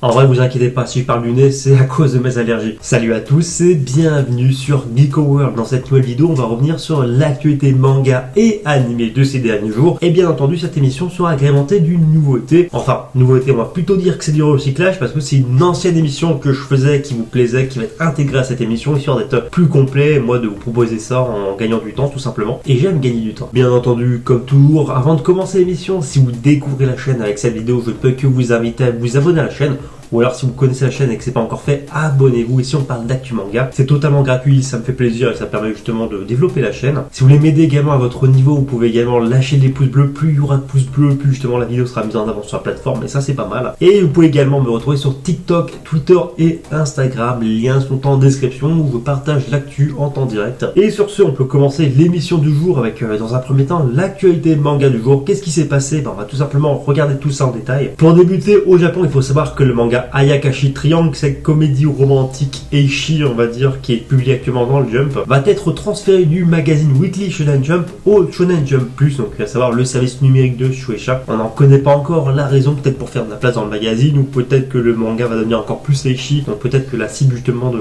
En vrai, vous inquiétez pas, si je parle du nez, c'est à cause de mes allergies. Salut à tous et bienvenue sur Geeko World. Dans cette nouvelle vidéo, on va revenir sur l'actualité manga et animé de ces derniers jours. Et bien entendu, cette émission sera agrémentée d'une nouveauté. Enfin, nouveauté, on va plutôt dire que c'est du recyclage parce que c'est une ancienne émission que je faisais qui vous plaisait, qui va être intégrée à cette émission, histoire d'être plus complet, moi de vous proposer ça en gagnant du temps tout simplement. Et j'aime gagner du temps. Bien entendu, comme toujours, avant de commencer l'émission, si vous découvrez la chaîne avec cette vidéo, je ne peux que vous inviter à vous abonner à la chaîne. Ou alors si vous connaissez la chaîne et que c'est pas encore fait, abonnez-vous. Et si on parle d'actu manga, c'est totalement gratuit, ça me fait plaisir et ça permet justement de développer la chaîne. Si vous voulez m'aider également à votre niveau, vous pouvez également lâcher des pouces bleus. Plus il y aura de pouces bleus, plus justement la vidéo sera mise en avant sur la plateforme, et ça c'est pas mal. Et vous pouvez également me retrouver sur TikTok, Twitter et Instagram. Les liens sont en description où je partage l'actu en temps direct. Et sur ce, on peut commencer l'émission du jour avec dans un premier temps l'actualité manga du jour. Qu'est-ce qui s'est passé? On va tout simplement regarder tout ça en détail. Pour débuter, au Japon, il faut savoir que le manga Ayakashi Triangle, cette comédie romantique Eishi, on va dire, qui est publiée actuellement dans le Jump, va être transféré du magazine Weekly Shonen Jump au Shonen Jump Plus, donc à savoir le service numérique de Shueisha. On n'en connaît pas encore la raison, peut-être pour faire de la place dans le magazine, ou peut-être que le manga va devenir encore plus Eishi, donc peut-être que la cible justement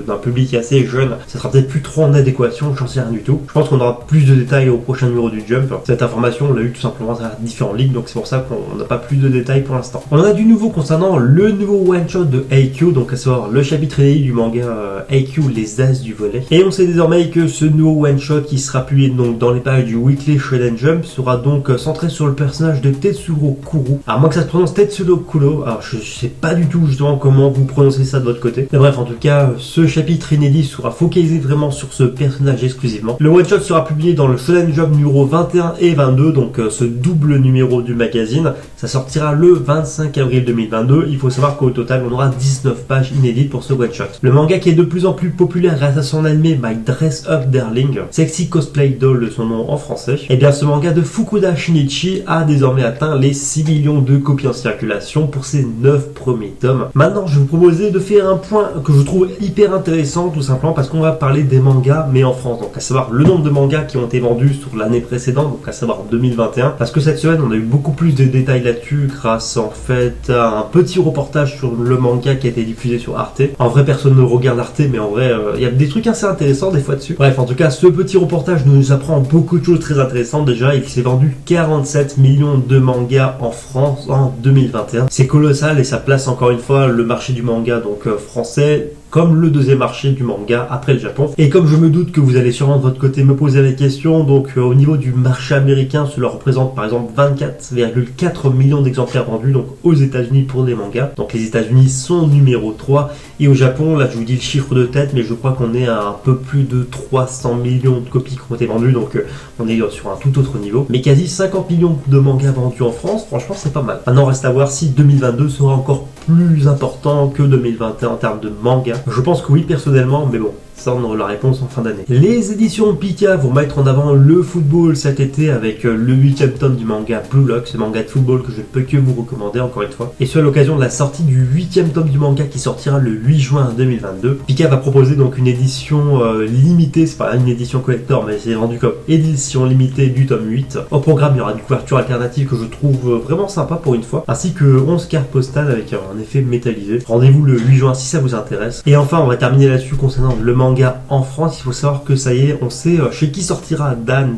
d'un public assez jeune, ça sera peut-être plus trop en adéquation, j'en sais rien du tout. Je pense qu'on aura plus de détails au prochain numéro du Jump. Cette information, on l'a eu tout simplement à différents leaks, donc c'est pour ça qu'on n'a pas plus de détails pour l'instant. On a du nouveau concernant le nouveau one-shot de Haikyuu, donc à savoir le chapitre inédit du manga Haikyuu, les As du volet. Et on sait désormais que ce nouveau one-shot qui sera publié donc dans les pages du Weekly Shonen Jump sera donc centré sur le personnage de Tetsuro Kuro. Alors moi que ça se prononce Tetsuro Kuro, alors je sais pas du tout justement comment vous prononcez ça de votre côté. Mais bref, en tout cas, ce chapitre inédit sera focalisé vraiment sur ce personnage exclusivement. Le one-shot sera publié dans le Shonen Jump numéro 21 et 22, donc ce double numéro du magazine. Ça sortira le 25 avril 2022. Il faut savoir qu'au total, on aura 19 pages inédites pour ce one-shot. Le manga qui est de plus en plus populaire grâce à son animé My Dress Up Darling, Sexy Cosplay Doll de son nom en français, et bien ce manga de Fukuda Shinichi a désormais atteint les 6 millions de copies en circulation pour ses 9 premiers tomes. Maintenant, je vais vous proposer de faire un point que je trouve hyper intéressant, tout simplement parce qu'on va parler des mangas, mais en France, donc à savoir le nombre de mangas qui ont été vendus sur l'année précédente, donc à savoir 2021, parce que cette semaine, on a eu beaucoup plus de détails là-dessus grâce en fait à un petit reportage sur le manga qui a été diffusé sur Arte. En vrai, personne ne regarde Arte, mais en vrai, il y a des trucs assez intéressants des fois dessus. Bref, en tout cas, ce petit reportage nous apprend beaucoup de choses très intéressantes. Déjà, il s'est vendu 47 millions de mangas en France en 2021. C'est colossal et ça place encore une fois le marché du manga donc français comme le deuxième marché du manga après le Japon. Et comme je me doute que vous allez sûrement de votre côté me poser la question, donc au niveau du marché américain, cela représente par exemple 24,4 millions d'exemplaires vendus donc aux États-Unis pour des mangas. Donc les États-Unis sont numéro 3 et au Japon, là je vous dis le chiffre de tête, mais je crois qu'on est à un peu plus de 300 millions de copies qui ont été vendues, donc on est sur un tout autre niveau. Mais quasi 50 millions de mangas vendus en France, franchement c'est pas mal. Maintenant reste à voir si 2022 sera encore plus important que 2021 en termes de manga. Je pense que oui personnellement, mais bon, ça on aura la réponse en fin d'année. Les éditions Pika vont mettre en avant le football cet été avec le 8e tome du manga Blue Lock, ce manga de football que je ne peux que vous recommander encore une fois. Et ce à l'occasion de la sortie du 8e tome du manga qui sortira le 8 juin 2022. Pika va proposer donc une édition limitée, c'est pas une édition collector mais c'est vendu comme édition limitée du tome 8. Au programme il y aura une couverture alternative que je trouve vraiment sympa pour une fois, ainsi que 11 cartes postales avec un effet métallisé. Rendez-vous le 8 juin si ça vous intéresse. Et enfin on va terminer là-dessus concernant le manga en France. Il faut savoir que ça y est, on sait chez qui sortira Dan.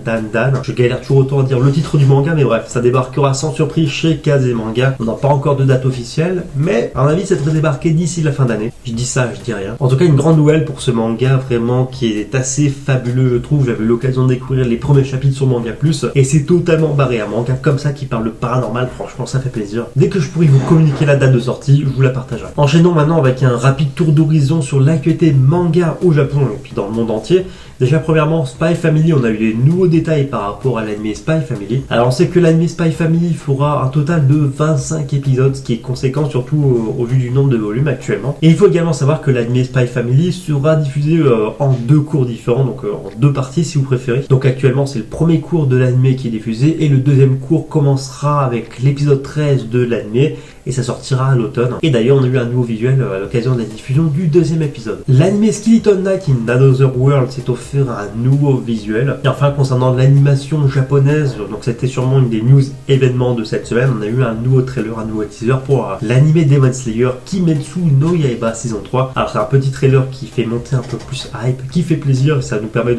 Je galère toujours autant à dire le titre du manga, mais bref, ça débarquera sans surprise chez Kazé Manga. On n'a pas encore de date officielle, mais à mon avis ça devrait débarquer d'ici la fin d'année. Je dis ça, je dis rien. En tout cas, une grande nouvelle pour ce manga vraiment qui est assez fabuleux, je trouve. J'avais eu l'occasion de découvrir les premiers chapitres sur Manga Plus et c'est totalement barré. Un manga comme ça qui parle de paranormal, franchement ça fait plaisir. Dès que je pourrai vous communiquer la date de sortie, je vous la partagerai. Enchaînons maintenant avec un rapide tour d'horizon sur l'actualité manga au Japon et puis dans le monde entier. Déjà premièrement, Spy Family, on a eu des nouveaux détails par rapport à l'anime Spy Family. Alors on sait que l'anime Spy Family fera un total de 25 épisodes, ce qui est conséquent surtout au vu du nombre de volumes actuellement. Et il faut également savoir que l'anime Spy Family sera diffusé en deux cours différents, donc en deux parties si vous préférez. Donc actuellement c'est le premier cours de l'anime qui est diffusé et le deuxième cours commencera avec l'épisode 13 de l'anime et ça sortira à l'automne. Et d'ailleurs on a eu un nouveau visuel à l'occasion de la diffusion du deuxième épisode. L'anime Skeleton Knight in Another World s'est offert un nouveau visuel. Et enfin concernant l'animation japonaise, donc c'était sûrement une des news événements de cette semaine, on a eu un nouveau trailer, un nouveau teaser pour l'anime Demon Slayer Kimetsu no Yaiba saison 3. Alors c'est un petit trailer qui fait monter un peu plus hype, qui fait plaisir et ça nous permet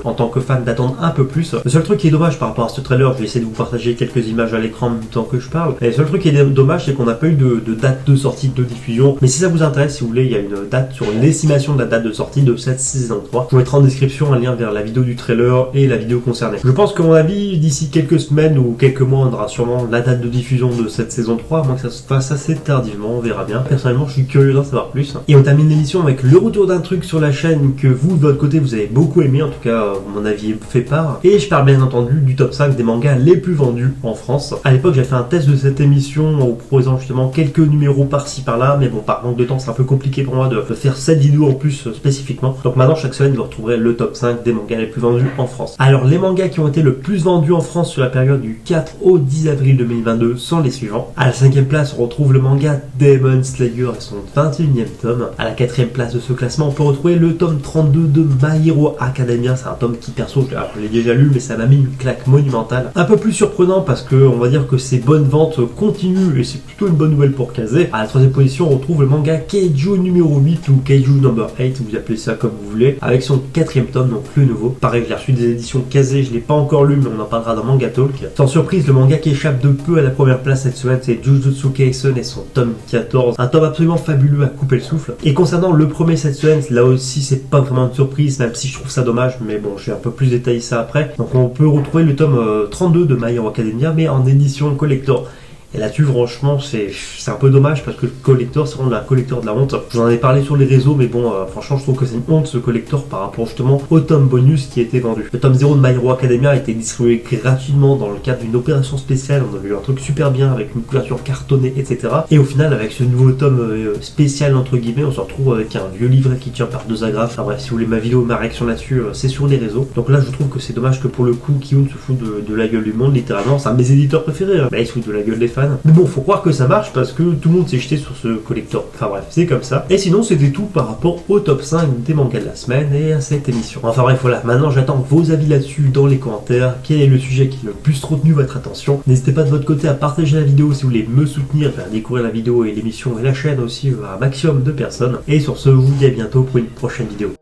en tant que fan d'attendre un peu plus. Le seul truc qui est dommage par rapport à ce trailer, je vais essayer de vous partager quelques images à l'écran en même temps que je parle. Et le seul truc qui est dommage, c'est qu'on n'a pas eu de date de sortie, de diffusion. Mais si ça vous intéresse, si vous voulez, il y a une date sur l'estimation de la date de sortie de cette saison 3. Je vous mettrai en description un lien vers la vidéo du trailer et la vidéo concernée. Je pense qu'à mon avis, d'ici quelques semaines ou quelques mois, on aura sûrement la date de diffusion de cette saison 3, à moins que ça se fasse assez tardivement, on verra bien. Personnellement, je suis curieux d'en savoir plus. Et on termine l'émission avec le retour d'un truc sur la chaîne que vous, de votre côté, vous avez beaucoup aimé, en tout cas, mon avis fait part. Et je parle bien entendu du top 5 des mangas les plus vendus en France. À l'époque, j'ai fait un test de cette émission en vous proposant justement quelques numéros par-ci par-là, mais bon, par manque de temps, c'est un peu compliqué pour moi de faire cette vidéo en plus spécifiquement. Donc maintenant, chaque semaine, vous retrouverez le top 5 des mangas les plus vendus en France. Alors, les mangas qui ont été le plus vendus en France sur la période du 4 au 10 avril 2022 sont les suivants. À la 5e place, on retrouve le manga Demon Slayer et son 21e tome. À la 4e place de ce classement, on peut retrouver le tome 32 de My Hero Academia. C'est un tome qui, perso, je l'ai déjà lu, mais ça m'a mis une claque monumentale. Un peu plus surprenant parce que on va dire que ces bonnes ventes continuent et c'est plutôt une bonne nouvelle pour Kazé. À la 3e position, on retrouve le manga Keiju numéro 8 ou Keiju number 8, vous appelez ça comme vous voulez, avec son 4e tome, donc le nouveau. Pareil, j'ai reçu des éditions Kazé, je l'ai pas encore lu, mais on en parlera dans Manga Talk. Sans surprise, le manga qui échappe de peu à la première place cette semaine, c'est Jujutsu Kaisen et son tome 14. Un tome absolument fabuleux à couper le souffle. Et concernant le premier cette semaine, là aussi c'est pas vraiment une surprise, même si je trouve ça dommage, mais bon, je vais un peu plus détailler ça après. Donc on peut retrouver le tome 32 de My Hero Academia, mais en édition collector. Et là-dessus, franchement, c'est un peu dommage parce que le collector, c'est vraiment un collector de la honte. Je vous en ai parlé sur les réseaux, mais bon, franchement, je trouve que c'est une honte ce collector par rapport justement au tome bonus qui a été vendu. Le tome 0 de My Hero Academia a été distribué gratuitement dans le cadre d'une opération spéciale. On a eu un truc super bien avec une couverture cartonnée, etc. Et au final, avec ce nouveau tome spécial, entre guillemets, on se retrouve avec un vieux livret qui tient par 2 agrafes. Enfin bref, si vous voulez ma vidéo, ma réaction là-dessus, c'est sur les réseaux. Donc là, je trouve que c'est dommage que pour le coup, Kiyun se fout de la gueule du monde, littéralement. C'est un de mes éditeurs préférés. Hein. Là, il se fout de la gueule des fans. Mais bon, faut croire que ça marche parce que tout le monde s'est jeté sur ce collector. Enfin bref, c'est comme ça. Et sinon, c'était tout par rapport au top 5 des mangas de la semaine et à cette émission. Enfin bref, voilà. Maintenant, j'attends vos avis là-dessus dans les commentaires. Quel est le sujet qui a le plus retenu votre attention? N'hésitez pas de votre côté à partager la vidéo si vous voulez me soutenir, faire découvrir la vidéo et l'émission et la chaîne aussi à un maximum de personnes. Et sur ce, je vous dis à bientôt pour une prochaine vidéo.